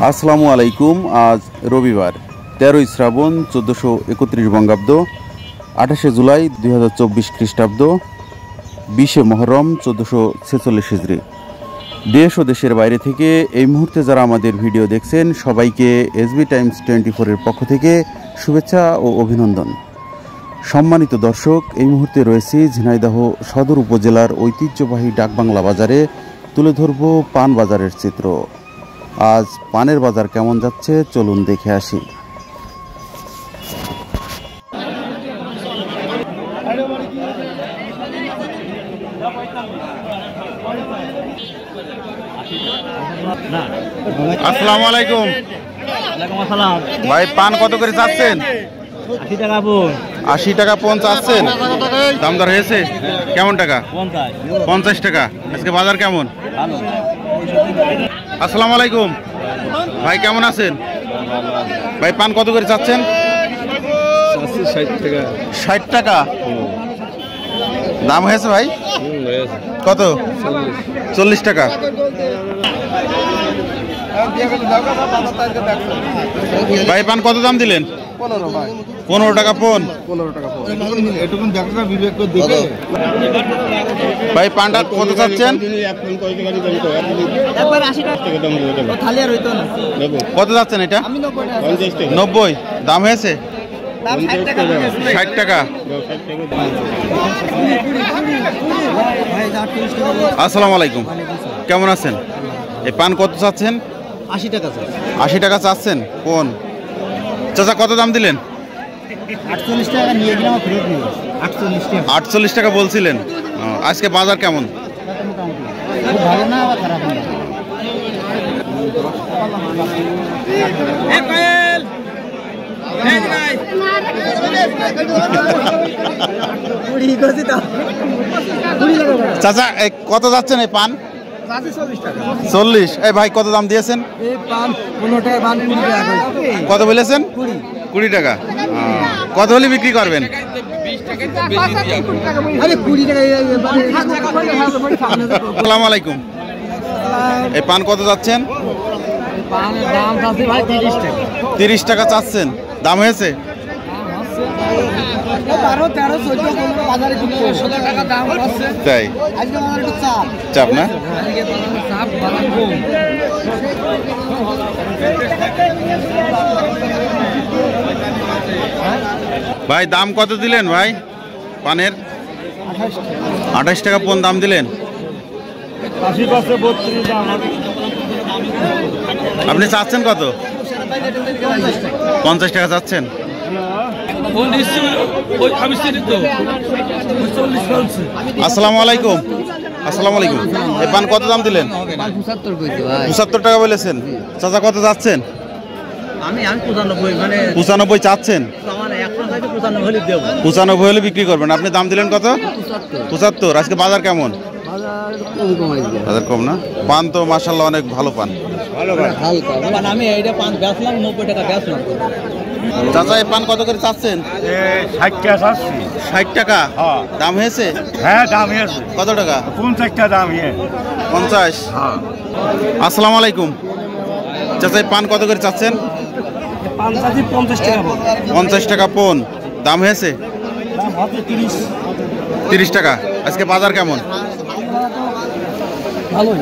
আসসালামু আলাইকুম। আজ রবিবার 13ই শ্রাবণ 1431 বঙ্গাব্দ, 28শে জুলাই 2024 খ্রিস্টাব্দ, 20শে মহরম 1446 হিজরি। দেশ ও দেশের বাইরে থেকে এই মুহূর্তে যারা আমাদের ভিডিও দেখছেন সবাইকে এসবি টাইমস 24-এর পক্ষ থেকে শুভেচ্ছা ও অভিনন্দন। সম্মানিত দর্শক, এই মুহূর্তে রয়েছি ঝিনাইদহ সদর উপজেলার ঐতিহ্যবাহী ডাকবাংলা বাজারে। তুলে ধরব পান বাজারের চিত্র। আজ পানের বাজার কেমন যাচ্ছে চলুন দেখে আসি। আসসালামু আলাইকুম। ভাই পান কত করে চাচ্ছেন? 80 টাকা পন চাচ্ছেন। দাম দর হয়েছে কেমন টাকা? 50 টাকা। আজকে বাজার কেমন? আসসালামু আলাইকুম ভাই, কেমন আছেন? ভাই পান কত করে চাচ্ছেন? 60 টাকা। দাম হয়েছে ভাই কত? 40 টাকা। ভাই পান কত দাম দিলেন? 15 টাকা পন। ভাই পানটা কত চাচ্ছেন? কত যাচ্ছেন এটা? 90। দাম হয়েছে 60 টাকা। আসসালামু আলাইকুম, কেমন আছেন? এই পান কত চাচ্ছেন? 80 টাকা। 80 টাকা চাচ্ছেন কোন? চাচা কত দাম দিলেন? 48 টাকা নিয়ে গেলাম, ফেরত নিয়ে 48 টাকা বলছিলেন। আজকে বাজার কেমন? খুব ভালো না আবার খারাপ না। চাচা কত যাচ্ছেন এই পান? 40। এই ভাই কত দাম দিয়েছেন? কত বলেছেন? 20 টাকা। কত হলে বিক্রি করবেন? আসসালামু আলাইকুম। এই পান কত যাচ্ছেন? 30 টাকা চাচ্ছেন। দাম হয়েছে? তাই চাপ না? ভাই দাম কত দিলেন ভাই পানের? 28 টাকা পন দাম দিলেন। আপনি চাচ্ছেন কত? 50 টাকা চাচ্ছেন। আসসালামু আলাইকুম। আসসালামু আলাইকুম। এই পান কত দাম দিলেন? 75 টাকা বলেছেন। চাচা কত যাচ্ছেন? আমি 95, মানে 95 চাচ্ছেন। 95 হলে বিক্রি করবেন। আপনি দাম দিলেন কত? 75। আজকে বাজার কেমন? বাজার কম না? পান তো মাশাআল্লাহ অনেক ভালো পান। আমি এইটা পান বেচলাম 90 টাকা বেচলাম। চাচা এই পান কত করে চাচ্ছেন? 60 টাকা চাচ্ছি। 60 টাকা। দাম হয়েছে? হ্যাঁ দাম হয়েছে। কত টাকা? 50 টাকা দাম। 50। আসসালামু আলাইকুম। চাচা এই পান কত করে চাচ্ছেন? 50 টাকা। 50 টাকা পন। দাম হয়েছে? 30 টাকা। আজকে বাজার কেমন? ভালোই।